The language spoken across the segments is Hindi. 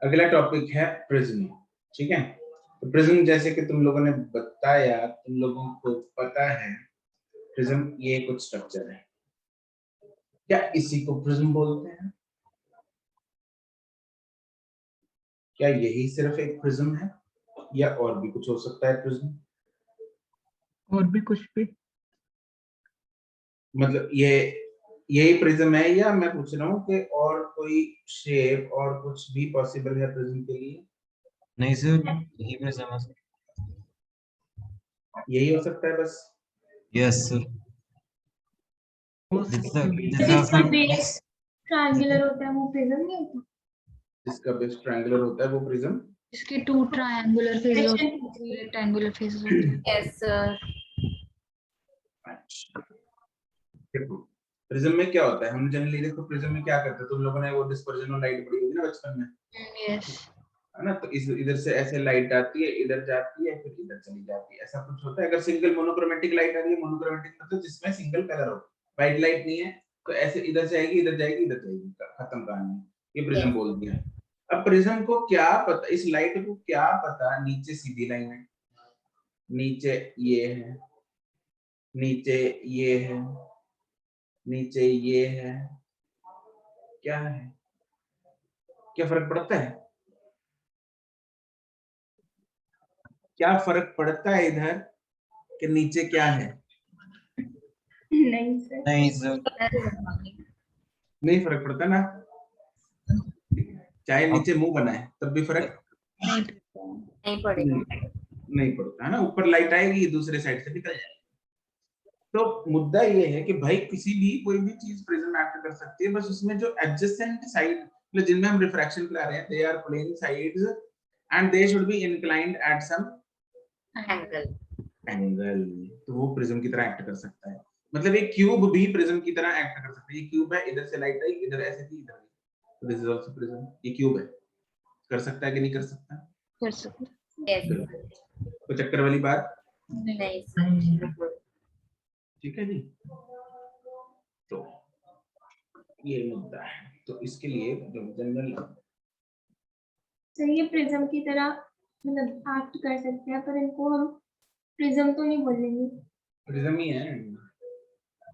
अगला टॉपिक है प्रिज्म। ठीक है, तो प्रिज्म जैसे कि तुम लोगों ने बताया, तुम लोगों को पता है प्रिज्म ये कुछ स्ट्रक्चर है। क्या इसी को प्रिज्म बोलते हैं? क्या यही सिर्फ एक प्रिज्म है या और भी कुछ हो सकता है प्रिज्म? और भी कुछ भी, मतलब ये यही प्रिज्म है या मैं पूछ रहा हूँ कि और कोई शेप और कुछ भी पॉसिबल है प्रिज्म के लिए? नहीं सर, यही प्रिज्म है। यही हो सकता है बस? Yes sir. हो जिसका सकते भी। जिसका बेस ट्रायंगुलर होता है वो प्रिज्म नहीं होता? जिसका बेस ट्रायंगुलर होता है वो प्रिज्म? इसके 2 ट्रायंगुलर फेसेस होते हैं, 3 रेक्टेंगुलर फेसेस होते हैं। Yes sir. देखो प्रिज्म में क्या होता है, हम जनरली देखो प्रिज्म में क्या करते हैं, तुम लोगों ने वो डिस्पर्जन ऑफ लाइट पढ़ी होगी ना बचपन में, यस। है ना? तो इस इधर से ऐसे लाइट आती है, इधर जाती है, फिर इधर चली जाती है, ऐसा कुछ होता है। अगर सिंगल मोनोक्रोमेटिक लाइट आ रही है, मोनोक्रोमेटिक मतलब जिसमें सिंगल कलर हो, वाइट लाइट नहीं है, तो ऐसे इधर से आएगी, इधर जाएगी, इधर जाएगी, खत्म कहानी। ये प्रिज्म बोल दिया। अब प्रिज्म को क्या पता, इस लाइट को क्या पता नीचे सीधी लाइन है, नीचे ये है, नीचे ये है, नीचे ये है, क्या है, क्या फर्क पड़ता है? क्या फर्क पड़ता है इधर कि नीचे क्या है? नहीं सर। नहीं सर। नहीं फर्क पड़ता ना, चाहे नीचे मुंह बना है तब भी फर्क नहीं पड़ेगा। नहीं पड़ता है ना। ऊपर लाइट आएगी, दूसरे साइड से निकल जाएगी। तो मुद्दा ये है कि भाई किसी भी कोई भी चीज प्रिज्म एक्ट कर सकती है, बस उसमें जो एडजेसेंट साइड, मतलब जिनमें हम रिफ्रैक्शन ला रहे हैं, they are plane sides and they should be inclined at some angle, तो वो प्रिज्म की तरह एक्ट कर सकता है। मतलब एक क्यूब भी प्रिज्म की तरह एक्ट कर सकता है। ये क्यूब है, इधर से लाइट आई, इधर ऐसे थी, इधर आई, दिस इज आल्सो प्रिज्म। ये क्यूब है, कर सकता है कि नहीं कर सकता? कर सकते। यस। तो चक्कर वाली बात नहीं सर। ठीक है जी। तो ये मुद्दा है, तो इसके लिए जो जनरल सर ये प्रिज्म की तरह मतलब एक्ट कर सकते हैं, पर इनको हम प्रिज्म तो नहीं बोलेंगे। प्रिज्म ही है,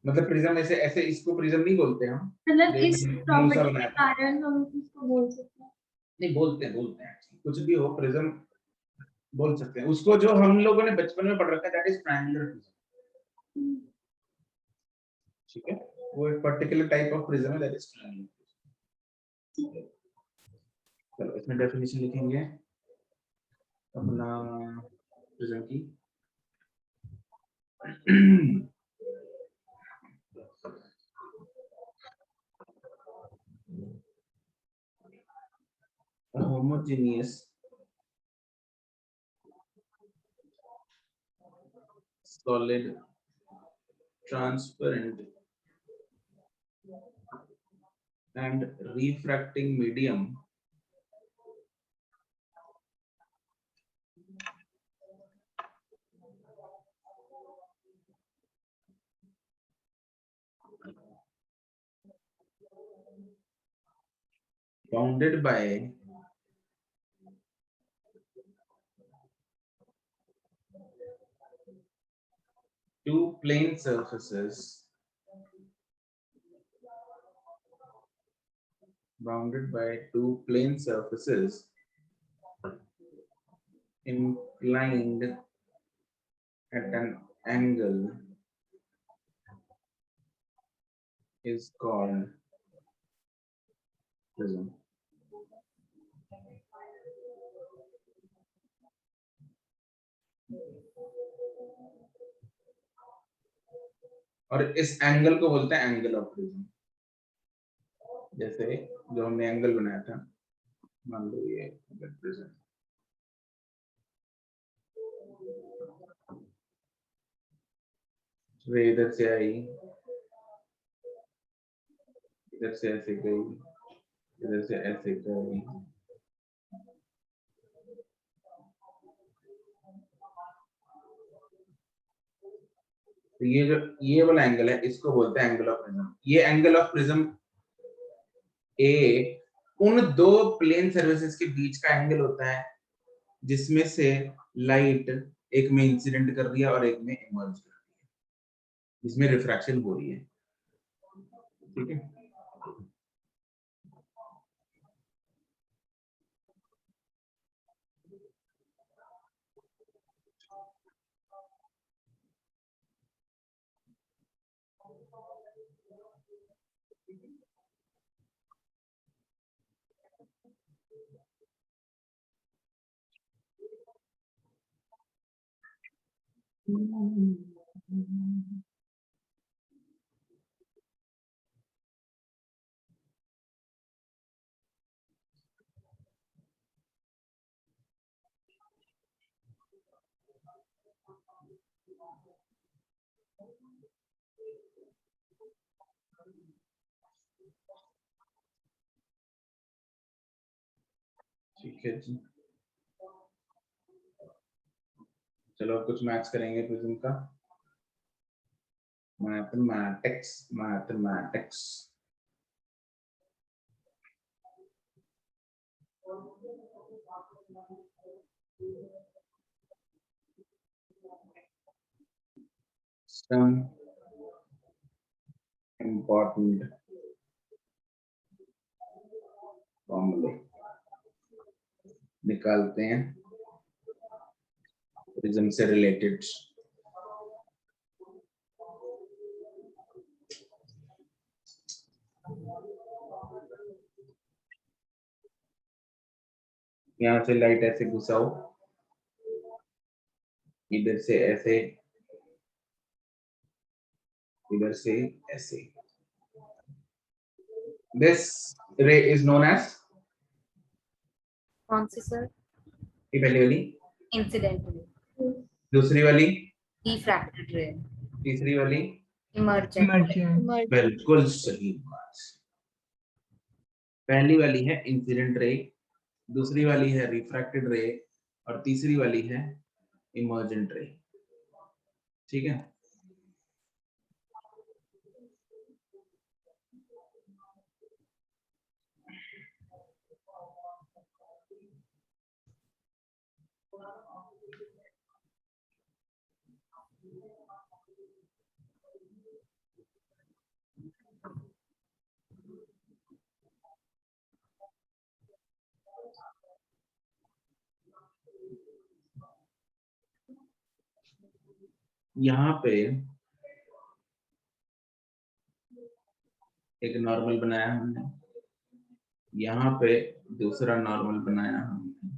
मतलब प्रिज्म ऐसे ऐसे इसको प्रिज्म नहीं बोलते हम, मतलब ये इस मुंह सा प्रॉपर्टी के बनाया था। कारण हम इसको बोल सकते हैं। नहीं बोलते हैं कुछ भी हो, प्रिज्म बोल सकते हैं उसको। जो हम लोगों ने बचपन में पढ़ रखा है, दैट इज ट्रायंगुलर प्रिज्म। ठीक है, वो एक पर्टिकुलर टाइप ऑफ प्रिज्म है, दैट इज ट्रायंगुलर। चलो इसमें डेफिनेशन लिखेंगे अपना प्रिज्म की। A homogeneous solid transparent and refracting medium bounded by two plane surfaces inclined at an angle is called prism. और इस एंगल को बोलते हैं एंगल ऑफ प्रिज्म। जैसे जो हमने एंगल बनाया था, मान लो ये प्रिज्म, वे इधर से आई, इधर से ऐसे गई, इधर से ऐसे गई, तो ये जो ये वाला एंगल है, इसको बोलते हैं एंगल ऑफ प्रिज्म। ये एंगल ऑफ प्रिज्म ए उन दो प्लेन सर्फेसेस के बीच का एंगल होता है जिसमें से लाइट एक में इंसिडेंट कर रही है और एक में इमर्ज कर रही है, जिसमें रिफ्रैक्शन हो रही है। ठीक है, ठीक है जी। चलो अब कुछ मैथ्स करेंगे प्रिज्म का। मैथमेटिक्स some important फॉर्मूले निकालते हैं प्रिज्म से रिलेटेड। यहाँ से लाइट ऐसे घुसाओ, इधर से ऐसे, इधर से ऐसे। This ray is known as, कौन सी सर? ये पहली वाली, इंसिडेंट रे, दूसरी वाली, रिफ्रैक्टेड रे, तीसरी वाली। इमर्जेंट। इमर्जेंट। बिल्कुल सही बात। पहली वाली है इंसिडेंट रे, दूसरी वाली है रिफ्रैक्टेड रे और तीसरी वाली है इमर्जेंट रे। ठीक है, यहाँ पे एक नॉर्मल बनाया हमने, यहाँ पे दूसरा नॉर्मल बनाया हमने।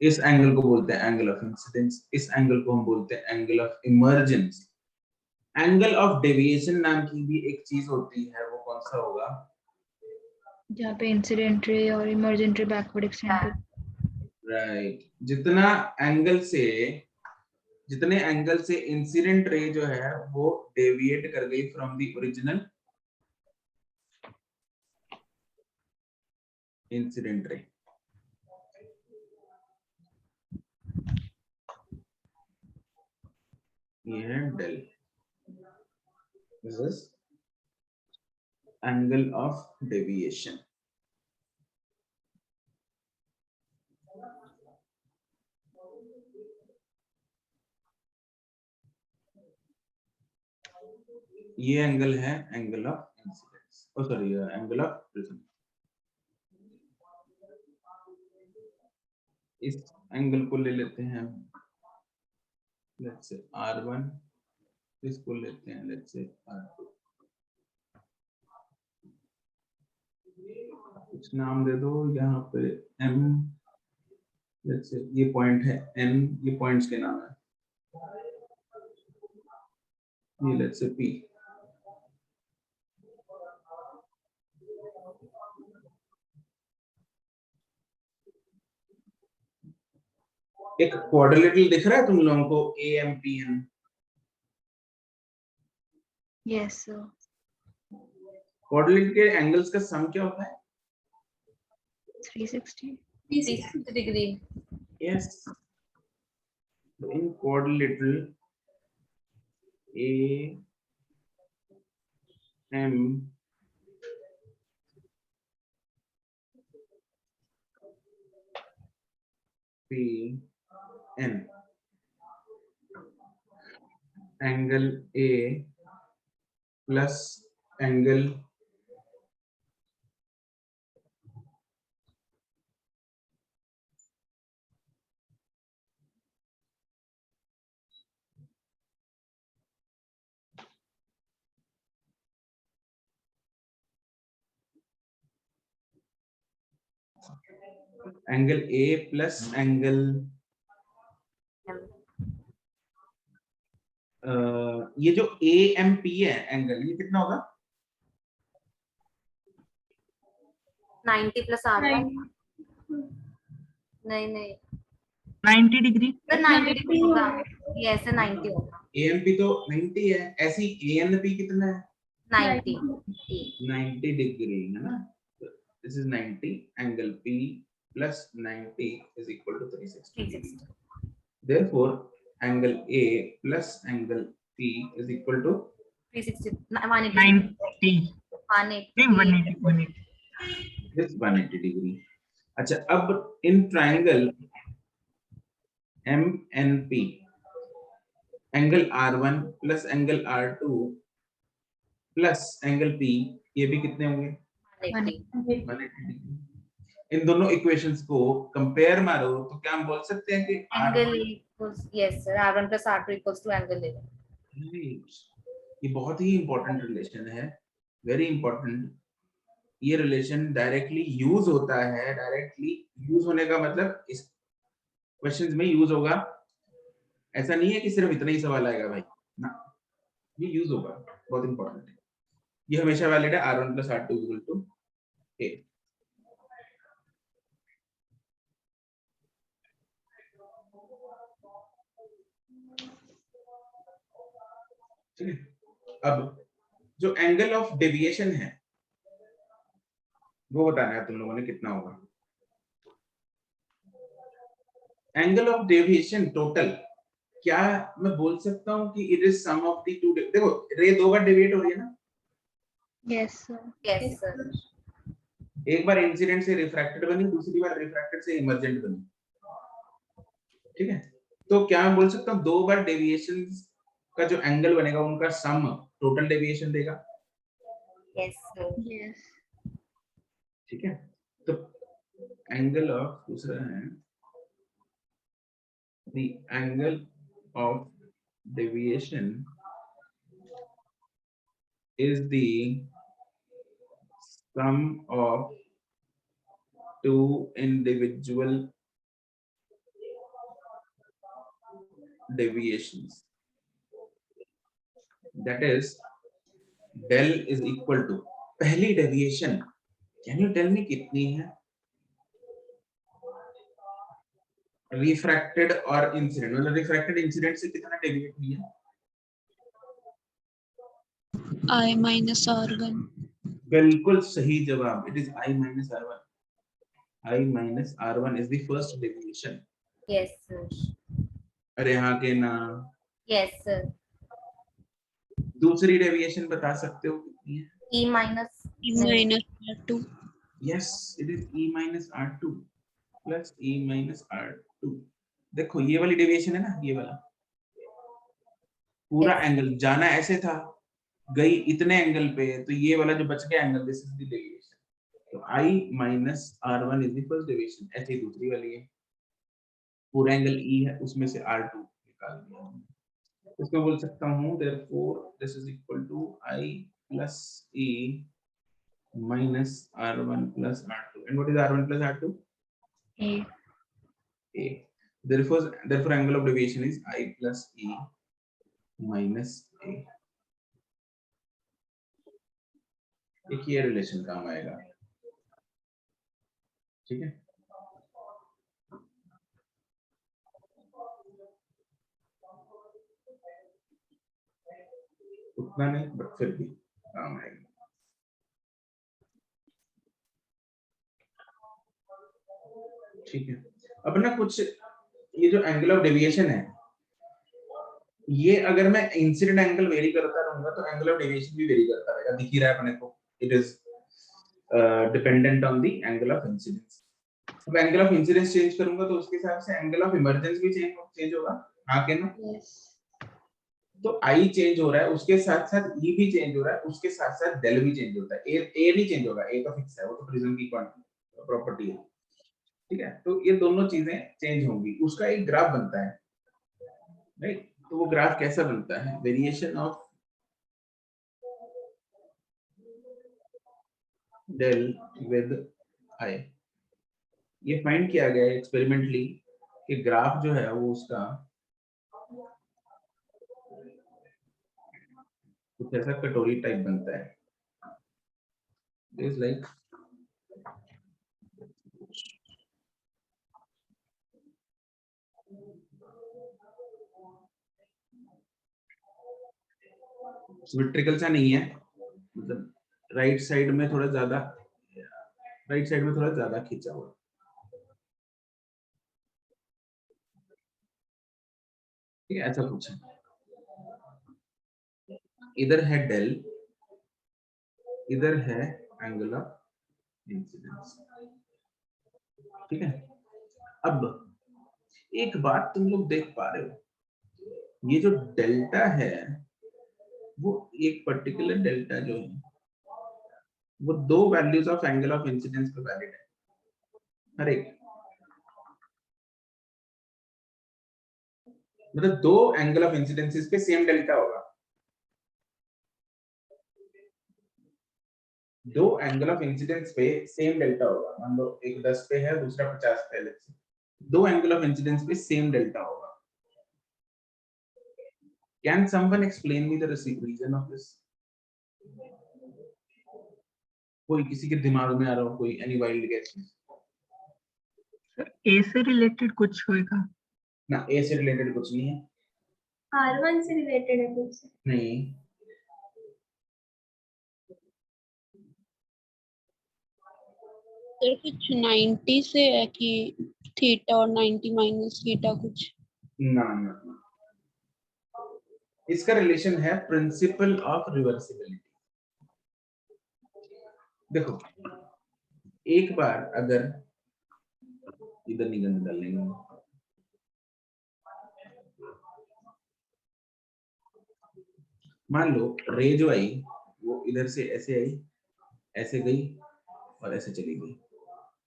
इस एंगल को बोलते हैं एंगल ऑफ इंसिडेंस, इस एंगल को हम बोलते हैं angle of emergence. Angle of deviation नाम की भी एक चीज होती है, वो कौन सा होगा? जहाँ पे इंसिडेंट रे और इमर्जेंट रे बैकवर्ड एक्सटेंड। राइट, जितने एंगल से इंसिडेंट रे जो है वो डेविएट कर गई from the original incident ray. ये है del, this is angle of deviation. ये एंगल है angle of incidence, oh sorry angle of prism. इस एंगल को ले लेते हैं लेट्स से R1, इसको लेते हैं लेट्स से R2। कुछ नाम दे दो यहाँ पे, M लेट्स से, ये पॉइंट है N, ये पॉइंट्स के नाम है, ये लेट्स से P। एक क्वाड्रिलेटरल दिख रहा है तुम लोगों को, AMPN? Yes sir. क्वाड्रिलेटरल के एंगल्स का सम क्या होता है? 360 360 degree. Yes, in quadrilateral AMPN P N angle A plus angle A plus angle ये जो AMP है एंगल, ये कितना होगा? 90 plus R1. नहीं 90 डिग्री सर 90 डिग्री होगा। ये ऐसे 90 होगा। AMP तो 90 है, ऐसी ANP कितना है? 90 90 डिग्री है ना, this is 90 angle P plus 90 is equal to 360 degree. Therefore angle A plus angle P is equal to 360 90 180 this 180 degree. अच्छा, अब in triangle MNP angle R1 plus angle R2 plus angle P, ये भी कितने होंगे? 180 180 degree. इन दोनों इक्वेशंस को कंपेयर मारो तो क्या हम बोल सकते हैं कि angle equals yes sir R1 plus R2 equals to angle A. ये बहुत ही इंपॉर्टेंट रिलेशन है, वेरी इंपॉर्टेंट। ये रिलेशन डायरेक्टली यूज होता है, डायरेक्टली यूज होने का मतलब इस क्वेश्चंस में यूज होगा। ऐसा नहीं है कि सिर्फ इतना ही सवाल आएगा भाई ना, ये यूज होगा, बहुत इंपॉर्टेंट है। ये हमेशा वैलिड है R1 plus R2 equal to A। ठीक है, अब जो एंगल ऑफ डेविएशन है वो बताना है तुम लोगों ने कितना होगा। एंगल ऑफ डेविएशन टोटल, क्या मैं बोल सकता हूं कि it is sum of the two, देखो रे दो बार डेविएट हो रही है ना, यस सर। Yes sir. एक बार इंसिडेंट से रिफ्रैक्टेड बनी, दूसरी बार रिफ्रैक्टेड से इमर्जेंट बनी। ठीक है, तो क्या मैं बोल सकता हूं दो बार डेविएशन का जो एंगल बनेगा उनका सम टोटल डेविएशन देगा? Yes sir. यस। ठीक है, तो एंगल ऑफ, दूसरा है the angle of deviation is the sum of two individual deviations, that is del is equal to पहली deviation, can you tell me कितनी है? रिफ्रैक्टेड और इंसिडेंट, मतलब रिफ्रैक्टेड इंसिडेंट से कितना डेविएट हुई है? I minus R1. बिल्कुल सही जवाब, it is I minus R1. I minus R1 is the first deviation. Yes sir. अरे हाँ के ना? Yes sir. दूसरी डेविएशन बता सकते हो कितनी है? E minus R2. Yes, it is E minus R2 plus E minus R2. देखो ये वाली डेविएशन है ना, ये वाला पूरा एंगल जाना ऐसे था, गई इतने एंगल पे, तो ये वाला जो बच गया angle, this is the deviation. तो I minus R1 is the first deviation। ऐसे ही दूसरी वाली है, पूरा एंगल E है, उसमें से R2 निकाल दिया। इसको बोल सकता हूँ therefore this is equal to I plus E minus R1 plus R2। And what is R1 plus R2? A. A. Therefore angle of deviation is I plus E minus A। एक ये रिलेशन काम आएगा। ठीक है, उतना नहीं बट फिर भी काम आएगा। ठीक है, अब ना कुछ ये जो एंगल ऑफ डेविएशन है, ये अगर मैं इंसिडेंट एंगल वेरी करता रहूंगा तो एंगल ऑफ डेविएशन भी वेरी करता रहेगा। दिख ही रहा है अपने को, it is dependent on the angle of incidence. अब एंगल ऑफ इंसिडेंस चेंज करूंगा तो उसके हिसाब से एंगल ऑफ इमरजेंस भी चेंज होगा, हाँ के ना? Yes. तो आई चेंज हो रहा है, उसके साथ साथ ई भी चेंज हो रहा है, उसके साथ साथ डेल भी चेंज होता है। ए नहीं चेंज होगा, ए तो फिक्स है, वो तो प्रिज्म की प्रॉपर्टी है, ठीक है? तो ये दोनों चीजें चेंज होंगी, उसका एक ग्राफ बनता है, राइट? तो वो ग्राफ कैसा बनता है? Variation of del with i. ये फाइंड किया गया है एक्सपेरिमेंटली कि ग्राफ जो है वो उसका कुछ ऐसा कटोरी टाइप बनता है, इज लाइक सिमेट्रिकल सा नहीं है, मतलब राइट साइड में थोड़ा ज्यादा खींचा हुआ, ठीक है? ऐसा कुछ है। इधर है डेल, इधर है एंगल ऑफ इंसिडेंस, ठीक है? अब एक बात तुम लोग देख पा रहे हो, ये जो डेल्टा है वो एक पर्टिकुलर डेल्टा जो है वो दो values of angle of incidence पे वैलिड है, हर एक, मतलब दो एंगल ऑफ इंसिडेंसेस पे सेम डेल्टा होगा, दो एंगल ऑफ इंसिडेंस पे सेम डेल्टा होगा। मान लो एक 10 पे है, दूसरा 50 पे है, दो एंगल ऑफ इंसिडेंस पे सेम डेल्टा होगा। Can someone explain me the reason of this? कोई किसी के दिमाग में आ रहा हो, कोई any wild guess? ए से रिलेटेड कुछ होएगा? ना, ए से रिलेटेड कुछ नहीं है। R1 से रिलेटेड है कुछ? नहीं, सर कुछ 90 से है कि थीटा और 90 माइनस थीटा कुछ? ना ना ना, इसका रिलेशन है प्रिंसिपल ऑफ रिवर्सिबिलिटी। देखो, एक बार अगर इधर नहीं गंद डाल लेंगे, मान लो रे जो आई वो इधर से ऐसे आई, ऐसे गई और ऐसे चली गई,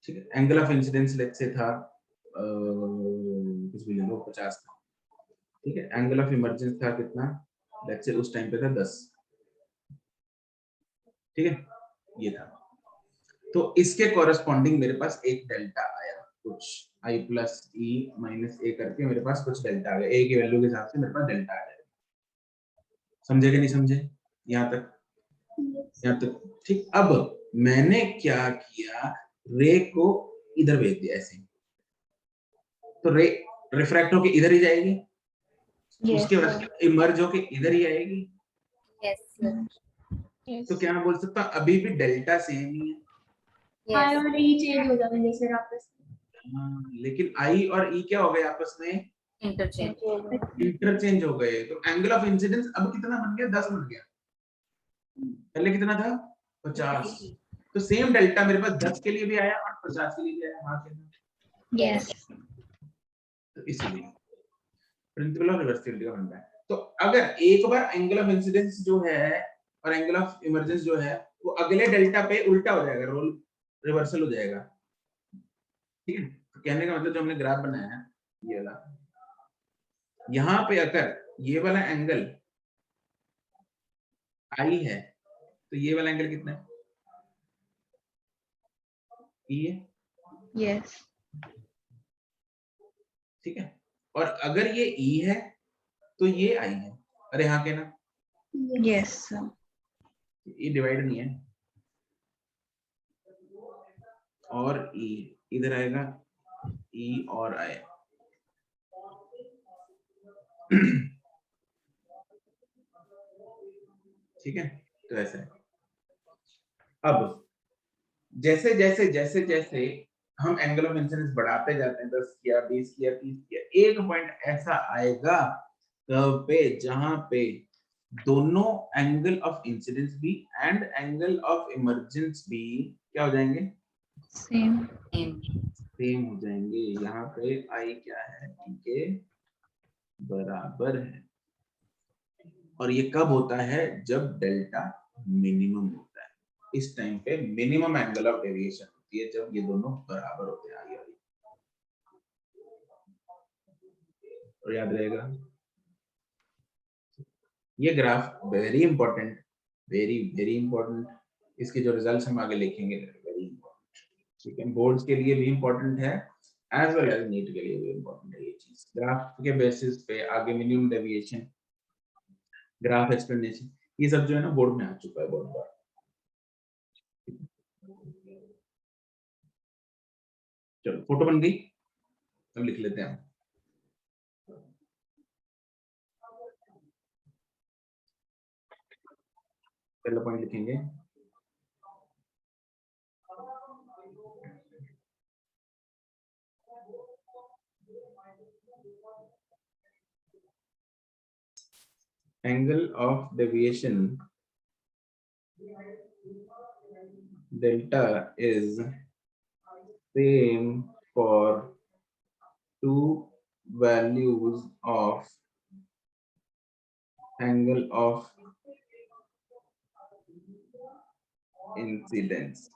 ठीक है? Angle of incidence let's say था कुछ भी ले लो 50 था, ठीक है? एंगल ऑफ इमर्जेंस था कितना? लेट्स से उस टाइम पे था 10, ठीक है? ये था, तो इसके कॉरेस्पॉन्डिंग मेरे पास एक डेल्टा आया, कुछ आई प्लस ई माइनस ए करके मेरे पास कुछ डेल्टा आ गया, ए की वैल्यू के हिसाब से मेरे पास डेल्टा आ जाएगा। समझे कि नहीं समझे यहाँ तक? यहाँ तक ठीक। अब मैंने क्या किया, रे को इधर भेज दिया ऐसे, तो रे रिफ्रैक्ट होके इधर ही जाएगी, Yes. उसके बाद इमर्ज होके इधर ही आएगी, Yes, sir. Yes. तो क्या मैं बोल सकता हूँ अभी भी डेल्टा सेम ही है? आई Yes. और ई चेंज हो जाते हैं जैसे आपस में। हाँ, लेकिन आई और ई क्या हो गए आपस में? Interchange. इंटरचेंज हो गए, तो एंगल ऑफ इंसिडेंस अब कितना बन गया? 10 बन गया, पहले कितना था? 50। तो सेम डेल्टा मेरे पास 10 के लिए भी आया और 50 के लिए भी आया, हाँ के? Yes. तो इसलिए प्रिंसिपल ऑफ रिवर्सिबिलिटी का बनता है। तो अगर एक बार एंगल ऑफ इंसिडेंस जो है और एंगल ऑफ इमर्जेंस जो है वो अगले डेल्टा पे उल्टा हो जाएगा, रोल रिवर्सल हो जाएगा, ठीक है? तो कहने का मतलब जो हमने ग्राफ बनाया है ये वाला, यहाँ पे अगर ये वाला एंगल आई है तो ये वाला एंगल कितना है? ई है, Yes. ठीक है? और अगर ये ई है तो ये आई है, अरे हाँ के ना? Yes. Sir. ये डिवाइड नहीं है, और ई इधर आएगा, ई और आए ठीक है? तो ऐसा है। अब जैसे जैसे जैसे जैसे हम एंगल ऑफ इंसिडेंस बढ़ाते जाते हैं, 10 किया, 20 किया, 30 किया, एक पॉइंट ऐसा आएगा कर्व पे जहां पे दोनों एंगल ऑफ इंसिडेंस भी एंड एंगल ऑफ इमर्जेंस भी क्या हो जाएंगे? सेम। सेम हो जाएंगे। यहाँ पे i क्या है, t के बराबर है। और ये कब होता है, जब डेल्टा मिनिमम होता है। इस टाइम पे मिनिमम एंगल ऑफ डेविएशन होती है जब ये दोनों बराबर होते हैं, आई और और याद रहेगा। ये graph very important, very very important. इसके जो रिजल्ट्स हम आगे लिखेंगे वेरी इंपॉर्टेंट, ठीक है। बोर्ड्स के लिए भी इंपॉर्टेंट है एज वेल एज नीट के लिए भी इंपॉर्टेंट है ये चीज। ग्राफ के बेसिस पे आगे मिनिमम डेविएशन, ग्राफ एक्सप्लेनेशन, ये सब जो है ना बोर्ड में आ चुका है बहुत बार। चलो फोटो बन गई, अब लिख लेते हैं हम। पहला पॉइंट लिखेंगे, angle of deviation delta is same for two values of angle of incidence.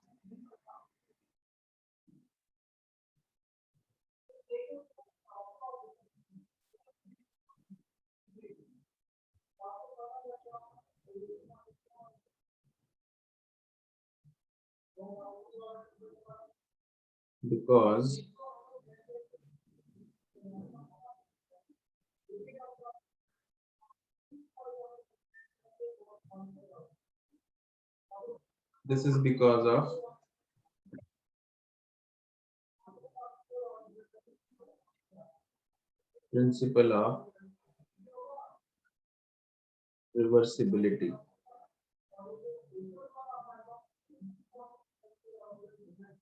Because this is because of principle of reversibility.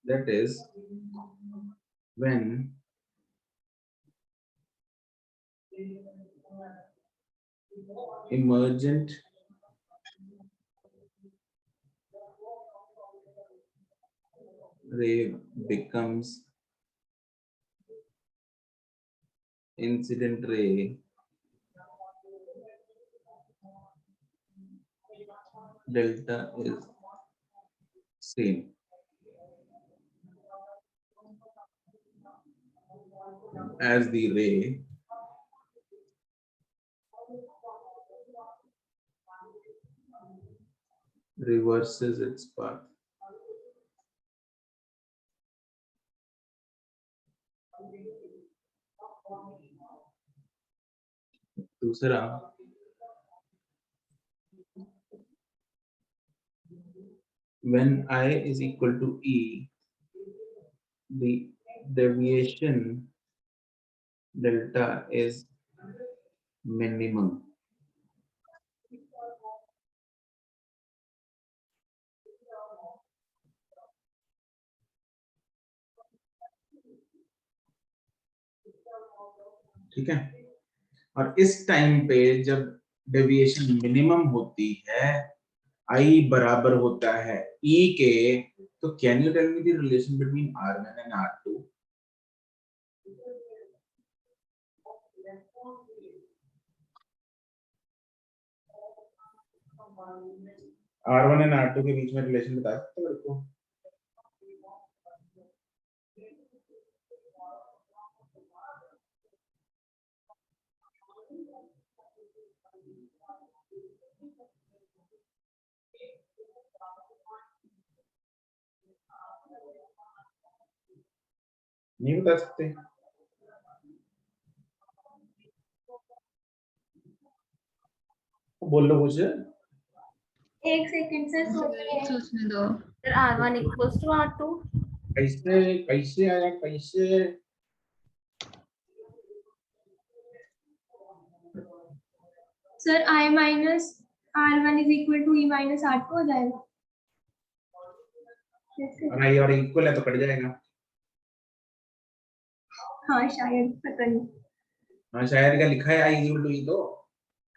That is, when emergent ray becomes incident ray, delta is same as the ray reverses its path. दूसरा, when I is equal to E, the deviation delta is minimum. ठीक है। और इस टाइम पे जब डेविएशन मिनिमम होती है, आई बराबर होता है ई के, तो can you tell me the relation between R1 and R2? R1 and R2 के बीच में रिलेशन बता सकते हो मेरे को? नहीं बता सकते? बोल लो कुछ। एक सेकंड सर सोचने दो। Sir, R1 equals to R2. कैसे कैसे आया, कैसे? Sir I minus R1 is equal to E minus R2 हो जाएगा। और आई और इक्वल है तो कट जाएगा। हाँ शायद, पता नहीं। हाँ शायद क्या लिखा है, आई इक्वल टू ई, तो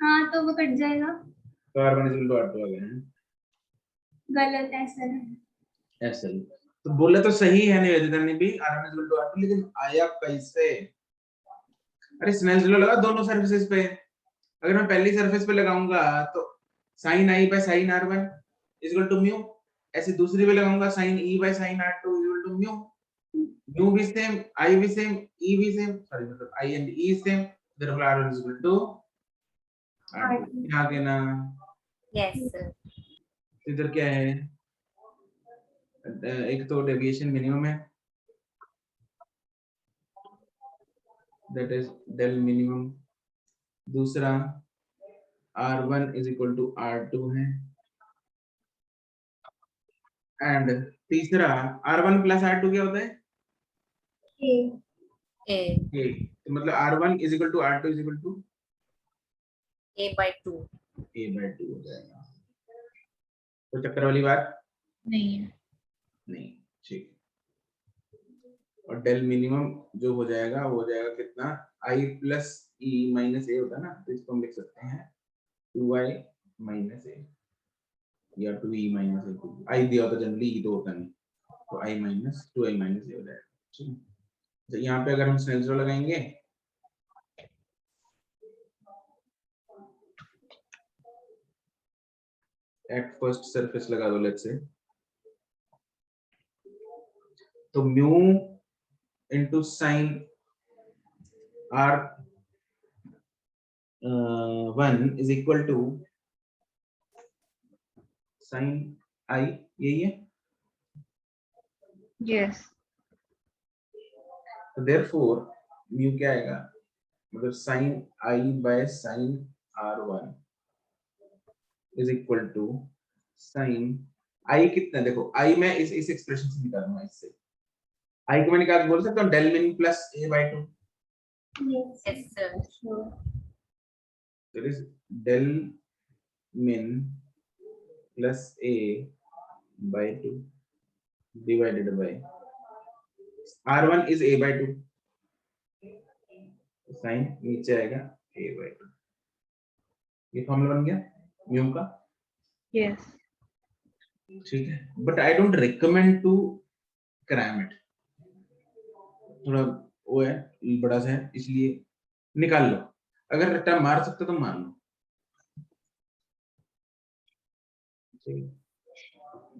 हाँ तो वो कट जाएगा। R1 इक्वल टू R2 आ गया है। गलत है सर। ऐसे ही तो बोला तो सही है निवेदिता ने भी R1 is equal to R2, लेकिन आया कैसे? अरे स्नेल्स लॉ लगा दोनों सरफेसेस पे। अगर मैं पहली सरफेस पे लगाऊंगा तो sin i by sin R1 is equal to mu, ऐसे दूसरी पे लगाऊंगा sin e by sin R2 is equal to mu. Mu भी सेम, i भी सेम, e भी सेम, सॉरी मतलब i and e same, therefore R1 is equal to R2। यहाँ के ना Yes, sir. इधर क्या है, एक तो डेविएशन मिनिमम है, दैट इज डेल मिनिमम, दूसरा R1 is equal to R2 है, एंड तीसरा R1 प्लस R2 क्या होता है? A. A। तो मतलब R1 is equal to R2 is equal to A by 2. A by 2 हो जाएगा। तो चक्कर वाली बात नहीं है। नहीं, ठीक। और डेल मिनिमम जो हो जाएगा वो हो जाएगा कितना, I plus E minus A होता है ना, तो इसको हम लिख सकते हैं 2I माइनस A या 2E माइनस A। I दिया होता जनरली, E तो होता नहीं, तो I minus 2I minus A हो जाएगा। ठीक है, तो यहाँ पे अगर हम स्नेल्स लॉ लगाएंगे एट फर्स्ट सरफेस लगा दो लेट्स से, तो mu into sine R1 is equal to sine I, यही है। यस। तो देयरफॉर म्यू क्या आएगा, मतलब sine I by sine R1 is equal to sine I कितना, देखो I मैं इस एक्सप्रेशन से निकालूंगा, इससे I को मैं निकाल बोल सकता हूँ del min plus A by 2। Yes, sir. There is del min plus A by 2 divided by R1 is A by 2, sign नीचे आएगा A by 2। ये फॉर्मूला बन गया म्यू का। यस। ठीक है, but I don't recommend to cram it, थोड़ा वो है, बड़ा सा है, इसलिए निकाल लो, अगर रट्टा मार सकते तो मार लो।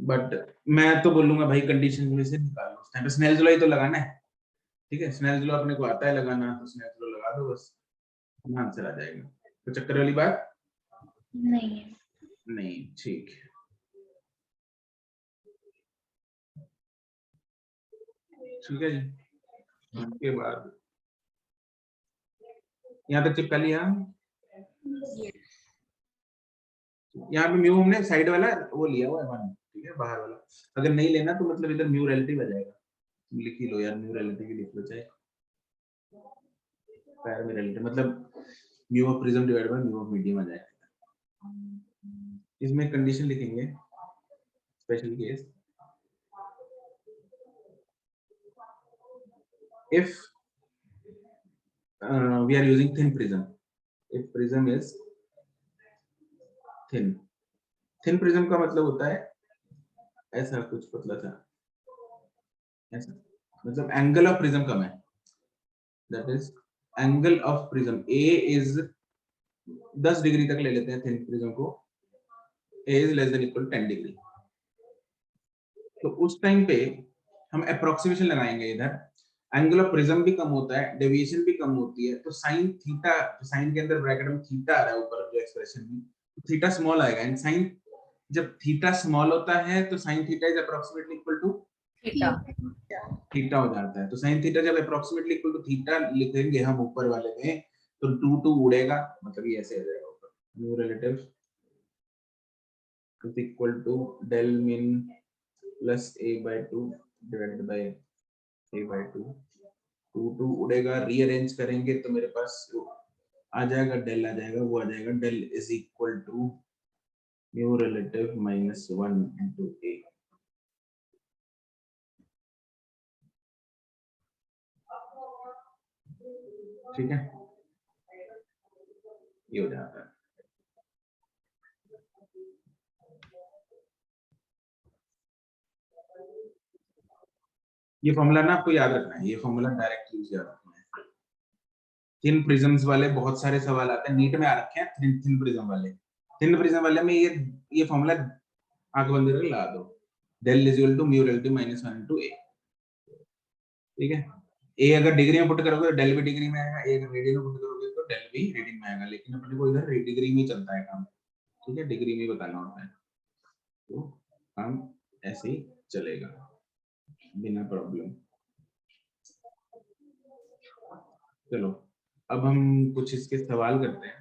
बट मैं तो बोलूंगा भाई कंडीशन में से निकाल लो, स्नेल्स लॉ ही तो लगाना है। ठीक है, स्नेल्स लॉ अपने को आता है लगाना, तो स्नेल्स लॉ लगा दो बस, आंसर आ जाएगा। तो चक्कर वाली बात नहीं है। नहीं, ठीक है। ठीक है जी, उसके बाद यहाँ तक चिपका लिया। यहाँ पे म्यू हमने साइड वाला वो लिया हुआ है 1, ठीक है, बाहर वाला। अगर नहीं लेना तो मतलब इधर म्यू रिलेटिव आ जाएगा, लिख ही लो यार, म्यू रिलेटिव ही लिख लो, चाहे पैर में रिलेटिव, मतलब mu of prism divided by mu of medium आ जाएगा। इसमें कंडीशन लिखेंगे, special case, if we are using thin prism, if prism is thin, thin prism का मतलब होता है ऐसा कुछ पतला सा, ऐसा मतलब एंगल ऑफ प्रिज्म कम है, that is angle of prism A is 10 degree तक ले लेते हैं थिन प्रिज्म को, A is less than equal 10 degree. तो उस टाइम पे हम अप्रोक्सीमेशन लगाएंगे, इधर एंगल ऑफ प्रिज्म भी कम होता है, डेविएशन भी कम होती है, तो साइन थीटा, साइन के अंदर ब्रैकेट में थीटा आ रहा है ऊपर जो एक्सप्रेशन में, तो थीटा स्मॉल आएगा, एंड साइन जब थीटा स्मॉल होता है तो sine theta is approximately equal to Theta. Theta हो जाता है। तो साइन थीटा जब अप्रोक्सीमेटली इक्वल टू थीटा लिखेंगे हम ऊपर वाले में, तो 2 उड़ेगा, मतलब ये ऐसे आ जाएगा ऊपर, mu relative is equal to del min plus A by 2 divided by A by 2, 2 उड़ेगा, रीअरेंज करेंगे तो मेरे पास आ जाएगा, डेल आ जाएगा, वो आ जाएगा del is equal to mu relative minus 1 into A। ठीक है, ये हो जाता है। ये फॉर्मूला ना आपको याद रखना है, ये फॉर्मूला डायरेक्ट यूज याद रखना है। थिन प्रिज्म्स वाले बहुत सारे सवाल आते हैं, नीट में आ रखे हैं थिन प्रिज्म वाले। थिन प्रिज्म वाले में ये फॉर्मूला आंख बंद करके लगा दो, del is equal to mu relative -1 into a। ठीक है, ए अगर डिग्री में पुट करोगे तो डेल भी डिग्री में आएगा, ए अगर रेडियन में पुट करोगे तो डेल भी रेडियन में आएगा, लेकिन अपने को इधर डिग्री में चलता है काम। ठीक है, डिग्री में बताना होता है, तो काम ऐसे ही चलेगा बिना प्रॉब्लम। चलो अब हम कुछ इसके सवाल करते हैं।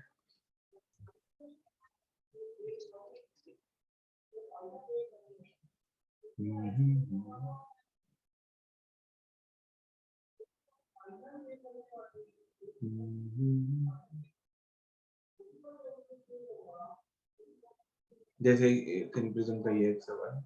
जैसे थिन प्रिज्म का ये एक सवाल,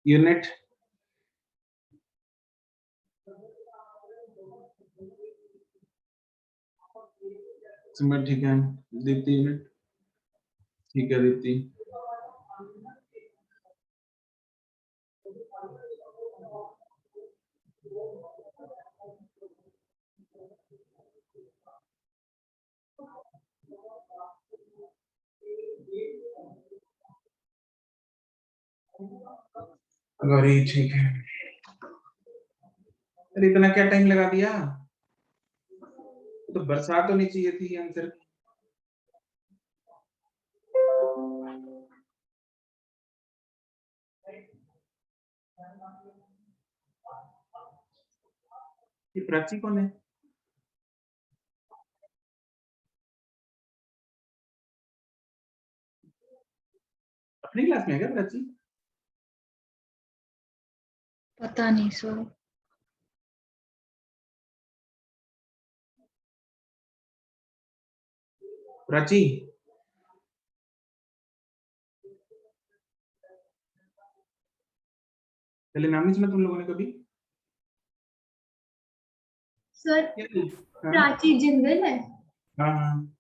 यूनिट सिमर, ठीक है। दीप्ति यूनिट, ठीक है दीप्ति। गौरी ठीक है। अरे इतना क्या टाइम लगा दिया, तो बरसात होनी चाहिए थी आंसर। ये प्राची कौन है? अपनी क्लास में है क्या प्राची? पता नहीं सर। प्राची पहले नाम नहीं सुना तुम लोगों ने कभी? सर हाँ प्राची जिंदल है, हाँ,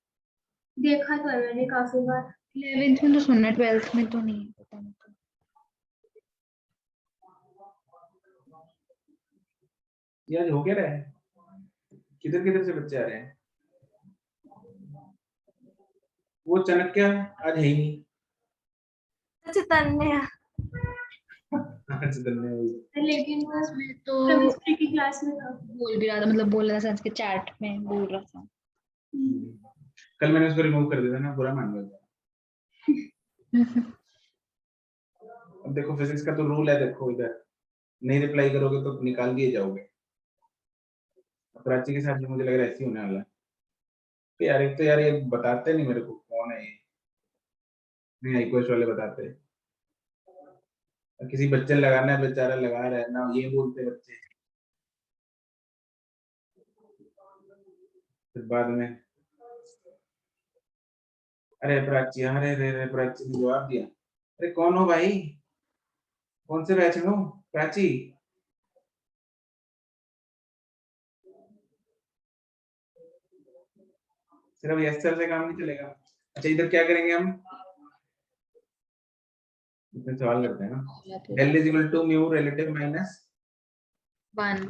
देखा तो है मैंने काफी बार। 11th में तो सुनना, 12th में तो नहीं पता नहीं। ये आज हो क्या रहा है? किधर किधर से बच्चे आ रहे हैं? वो चाणक्य आज है ही नहीं। चैतन्य आज धन्यवाद। लेकिन वो इसमें तो केमिस्ट्री की क्लास में था। बोल भी रहा था, मतलब बोल रहा था संस्कृत चैट में बोल रहा था। कल मैंने उसको रिमूव कर दिया था ना, बुरा मान गया था। अब देखो फिजिक्स का तो रूल है, देखो इधर नहीं रिप्लाई करोगे तो निकाल दिए जाओगे। प्राची के साथ भी मुझे लग रहा है ऐसे ही होने वाला है। तो यार एक तो यार ये बताते नहीं मेरे को कौन है ये, नहीं हाईकोर्ट वाले बताते हैं। किसी बच्चे लगाना है, बेचारा लगा रहा है ना, ये बोलते बच्चे फिर बाद में। अरे प्राची, अरे रे रे प्राची ने जवाब दिया। अरे कौन हो भाई, कौन से बैच में हो प्राची? सिर्फ यस से काम नहीं चलेगा। अच्छा इधर क्या करेंगे हम, इसमें सवाल करते हैं ना। Del is equal to mu relative minus 1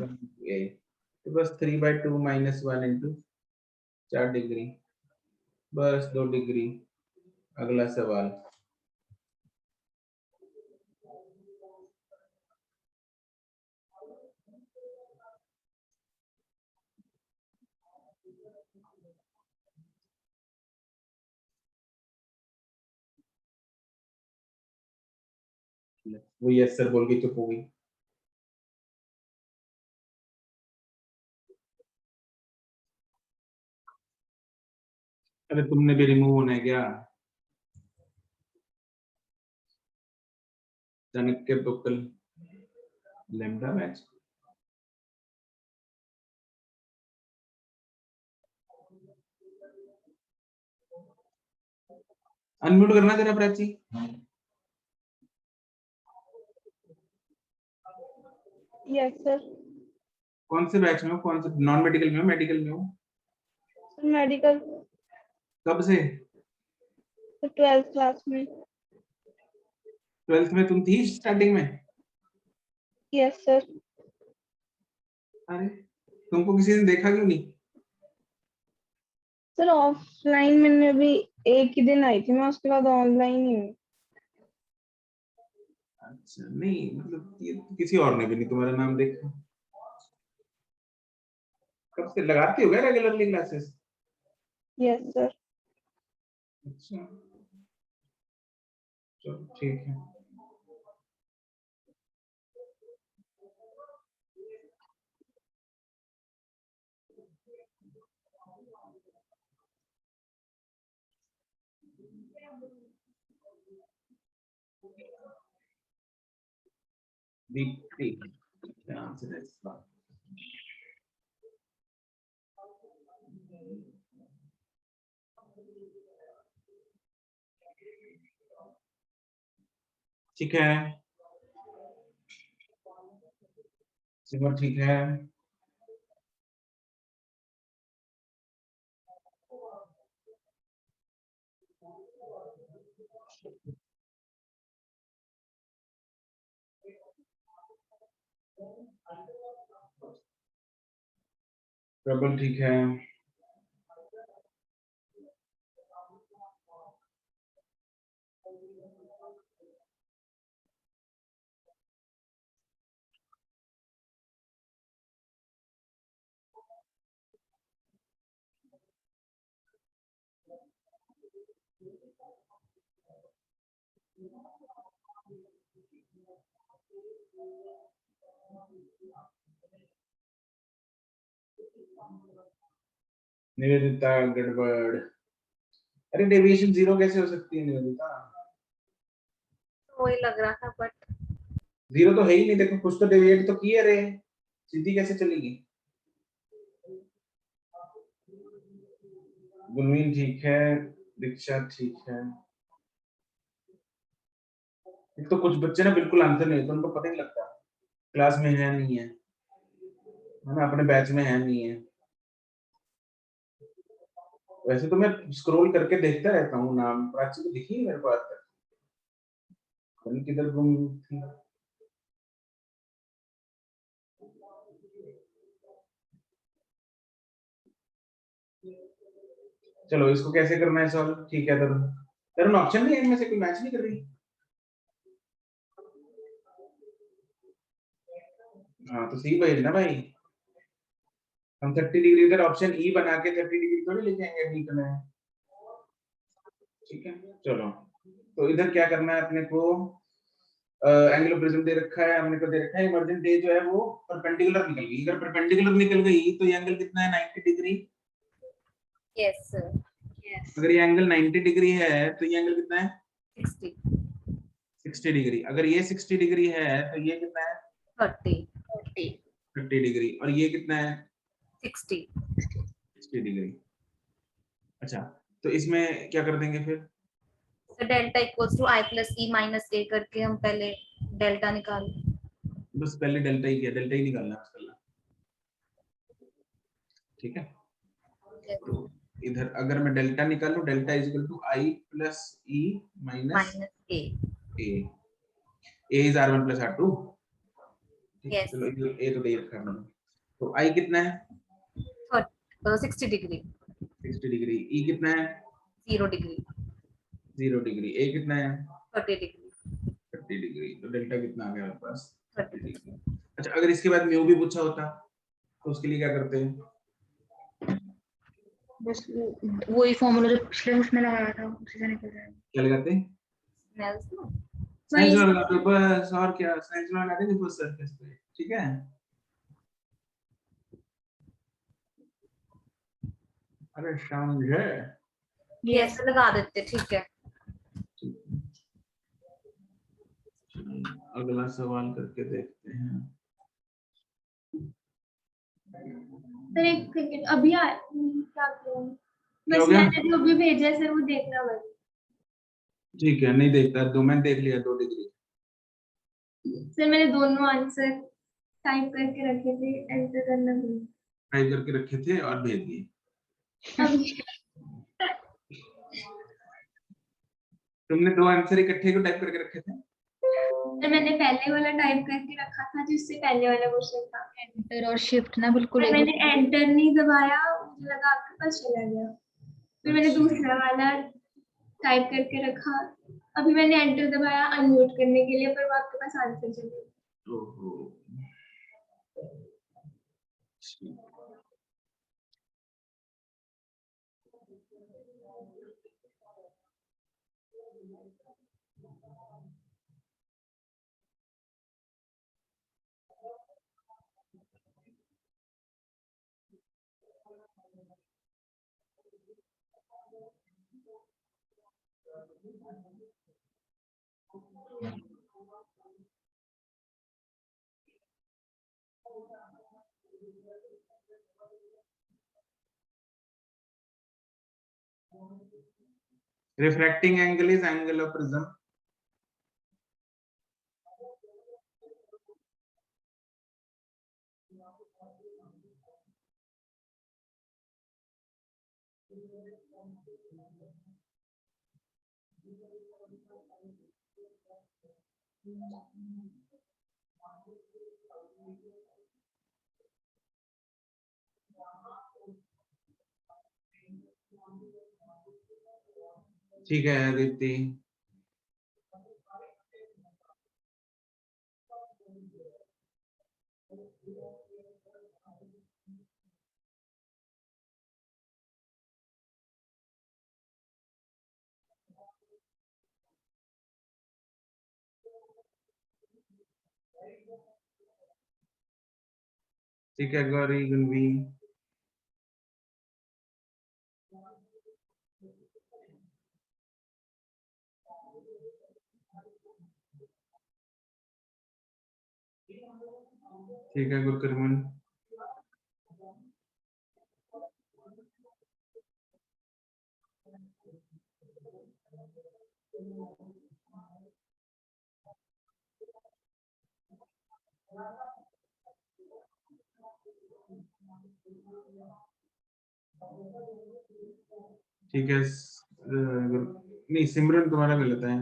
तो बस 3/2 -1 इंटू 4 डिग्री, बस 2 डिग्री। अगला सवाल, वो यस सर बोल के चुप हो गई। अरे तुमने भी रिमूव होना है क्या? चाणक्य तो कल लैम्डा मैच। अनम्यूट करना जरा प्राची। Yes sir. कौन से बैच में हो? कौन से, नॉन मेडिकल में हो, मेडिकल में हो? मेडिकल कब से? 12th क्लास में। 12th में तुम थी स्टार्टिंग में? Yes sir. अरे तुमको किसी ने देखा क्यों नहीं? सर ऑफलाइन मैंने भी एक ही दिन आई थी मैं, उसके बाद ऑनलाइन ही हूँ। अच्छा, नहीं मतलब ये किसी और ने भी नहीं तुम्हारा नाम देखा। कब से लगाते हो क्या रेगुलरली क्लासेस? Yes sir. अच्छा, चलो ठीक है। दीप्ति, ध्यान से देख लो। ठीक है, सिमर ठीक है। प्रबल ठीक है। निवेदिता गड़बड़। अरे डेविएशन 0 कैसे हो सकती है निवेदिता? वही लग रहा था बट 0 तो है ही नहीं, देखो कुछ तो डेविएट तो किए रे, सीधी कैसे चलेगी? गुनवीन ठीक है, दीक्षा ठीक है। एक तो कुछ बच्चे ना बिल्कुल आंसर नहीं होते, उनको पता नहीं लगता क्लास में है नहीं है ना, अपने बैच में है नहीं है। वैसे तो मैं स्क्रॉल करके देखता रहता हूँ, नाम प्राची को दिखी मेरे को आज तक, किधर गुम थी। चलो इसको कैसे करना है सॉल्व? ठीक है तरुण, तरुण ऑप्शन नहीं है इनमें से कोई मैच नहीं कर रही? हाँ तो सी भेजना भाई, हम 30 डिग्री इधर ऑप्शन ई बना के 30 डिग्री थोड़ी लेके आएंगे नीट में। ठीक है चलो, तो इधर क्या करना है अपने को? एंगुलर प्रिज्म दे रखा है, हमने को दे रखा है इमर्जेंट रे जो है वो परपेंडिकुलर निकल गई। अगर परपेंडिकुलर निकल गई तो ये एंगल कितना है? 90 डिग्री। Yes sir. अगर ये एंगल 90 डिग्री है तो ये एंगल कितना है? 60 60 डिग्री। अगर ये 60 डिग्री है तो ये कितना है? 30 डिग्री। और ये कितना है? 60 60 डिग्री। अच्छा, तो इसमें क्या कर देंगे फिर? तो delta equals to I plus E minus A करके हम पहले डेल्टा निकाल। बस पहले डेल्टा ही किया, डेल्टा ही निकालना है पहले। ठीक है, तो इधर अगर मैं डेल्टा निकालूं, delta is equal to I plus E minus A is r1 plus r2। Yes. चलो ए तो दे रखा है मैंने, तो आई कितना है? 60 डिग्री 60 डिग्री। ई कितना है? 0 डिग्री 0 डिग्री। ए कितना है? 30 डिग्री 30 डिग्री। तो डेल्टा कितना आ गया मेरे पास? 30 30 डिग्री। अच्छा, अगर इसके बाद म्यू भी पूछा होता तो उसके लिए क्या करते हैं? बस वही फॉर्मूला जो पिछले उसमें लगाया था उसी से निकल जाएगा। क्या लगाते हैं? स्नेल्स नो साइंस वही वाला तो बस, और क्या, साइंस वाला लगा देंगे सरफेस पे, ठीक है। अरे समझे। ये ऐसे लगा देते, ठीक है। अगला सवाल करके देखते हैं। सर एक सेकंड, अभी क्या करूं, क्या हो बस गया? मैंने जो भी भेजा है सर वो देखना बस। ठीक है, नहीं देखता, दो मैंने देख लिया, 2 डिग्री। सर मैंने दोनों आंसर टाइप करके रखे थे, एंटर करना भूल टाइप करके रखे थे और भेज दिए। अभी तुमने 2 आंसर इकट्ठे को टाइप करके रखे थे? तो मैंने पहले वाला टाइप करके रखा था जिससे पहले वाला क्वेश्चन था, एंटर और शिफ्ट ना बिल्कुल और मैंने एंटर नहीं दबाया, मुझे लगा आपके पास चला गया, फिर मैंने दूसरा वाला टाइप करके रखा, अभी मैंने एंटर दबाया अनम्यूट करने के लिए, पर वो आपके पास आंसर चले गया। ओहो। Refracting angle is angle of prism. ठीक है दीप्ति। ठीक है गौरी गुनवी। ठीक है गुरकरमन। ठीक है नहीं, सिमरन तुम्हारा गलत है।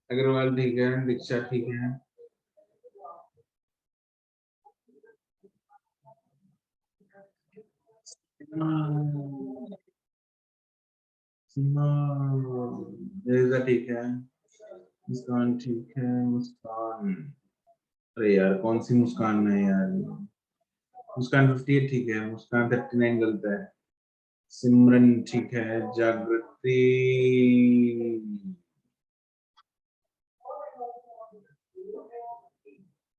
अग्रवाल ठीक है, दीक्षा ठीक है। ठीक है, मुस्कान ठीक है, मुस्कान, अरे यार कौन सी मुस्कान है यार, मुस्कान 58 ठीक है, मुस्कान 39 गलत है। सिमरन ठीक है, जागृति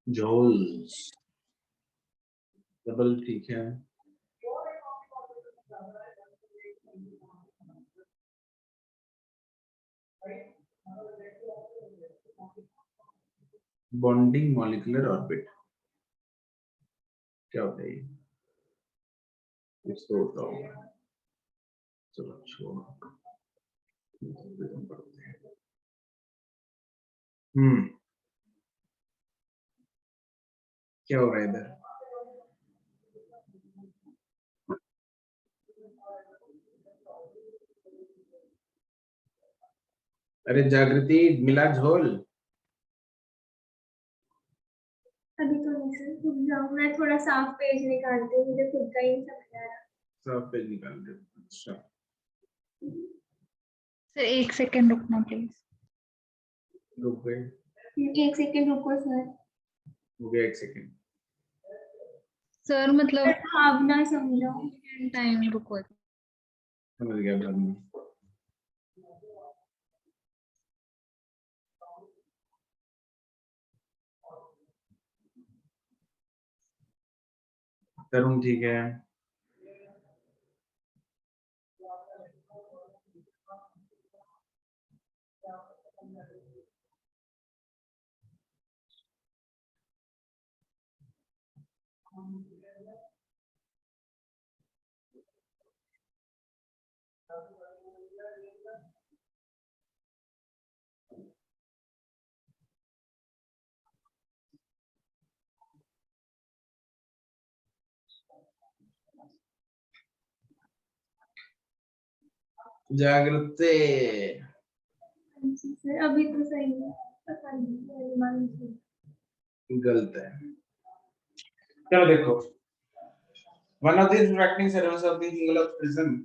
जोल्स डबल ठीक है। बॉन्डिंग मॉलिक्यूलर ऑर्बिट क्या होता है ये, इसको बताओ। चलो छोड़ो, क्या हो रहा है इधर? अरे जागृति मिला झोल। अभी तो नहीं सर, रुक जाओ, मैं थोड़ा साफ पेज निकालती हूँ, मुझे खुद का ही नहीं समझ आ रहा। साफ पेज निकाल दे। अच्छा सर 1 सेकेंड रुकना प्लीज। रुक गए, 1 सेकंड रुको सर। हो गया 1 सेकंड। सर मतलब भावना समझाओ। टाइम रुको। समझ गया बाद में। तरुण ठीक है। जागृति सर अभी तो सही है, पता नहीं मेरी मान से। गलत है। चलो देखो, one of the refracting surface of the angle of prism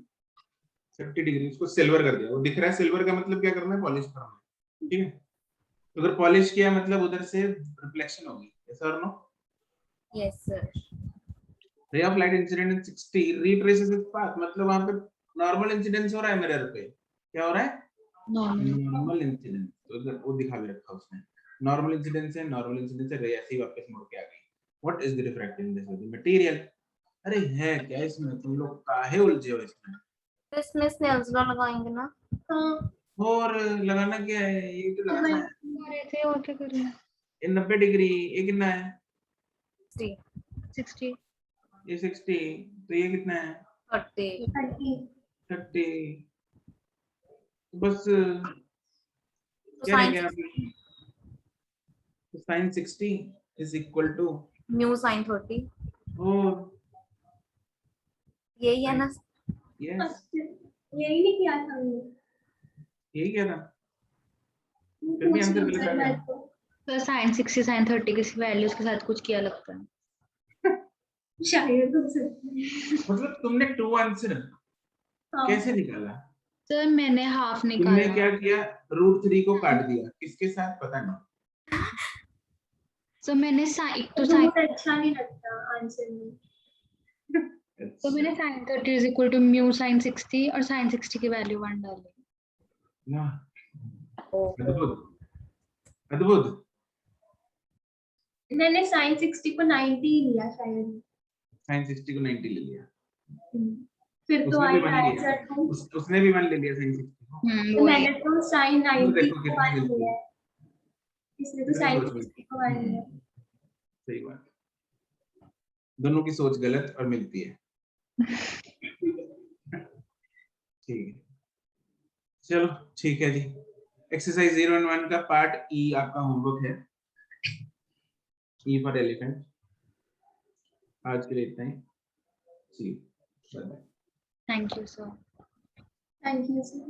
50 degree, इसको सिल्वर कर दिया। वो दिख रहा है सिल्वर का मतलब क्या करना है, पॉलिश करना है, ठीक है। तो अगर पॉलिश किया मतलब उधर से रिफ्लेक्शन होगी, यस और no? Yes sir. Ray of light incident in 60 retraces its path, मतलब वहां पे नॉर्मल इंसिडेंस हो रहा है मिरर पे। क्या हो रहा है? Normal incidence. तो इधर वो दिखा भी रखा उसने, नॉर्मल इंसिडेंस है, नॉर्मल इंसिडेंस से रे ऐसे ही वापस मुड़ के आ गई। What is the refracting index of the material? अरे है क्या इसमें, तुम लोग काहे उलझे हो इसमें? तो इसमें स्नेल्स लॉ लगाएंगे ना? हाँ और लगाना क्या है, ये तो लगाना है। रहे थे और क्या कर रहे हैं? ये 90 डिग्री, ये कितना है? 60 ये 60, तो ये कितना है? 30 30। बस तो क्या रह साइन गया? तो sin 60 is equal to mu sign 30, और यही है ना? यस, यही नहीं किया था हमने। यही क्या था? फिर भी आंसर गलत आ गया। तो साइन 60 साइन 30 किसी वैल्यूज के साथ कुछ किया लगता है। शायद हो सकता है। मतलब तुमने ट्रू आंसर हाँ। कैसे निकाला? सर मैंने हाफ तुमने निकाला। क्या किया, √3 को काट दिया, किसके साथ पता नहीं। सो मैंने एक तो बहुत अच्छा नहीं लगता आंसर में। तो मैंने sine 30 is equal to mu sine 60 और साइन 60 की वैल्यू 1 डाली। वाह, अद्भुत अद्भुत। मैंने साइन 60 को 90 लिया शायद। sin 60 को 90 ले लिया, फिर तो उसने भी आया 1 लिया, आंसर 2। उसने भी 1 ले लिया sin 60 को। तो मैंने तो साइन 90 देखो को कितनी 1 मिलती लिया है। है, इसने तो इतनी साइन सोच 60 को 1 लिया। सही बात, दोनों की सोच गलत और मिलती है। ठीक है, चलो ठीक है जी। एक्सरसाइज 0 और 1 का पार्ट ई आपका होमवर्क है, ई फॉर एलिफेंट। आज के लिए इतना ही, जी, bye bye. Thank you sir. Thank you sir.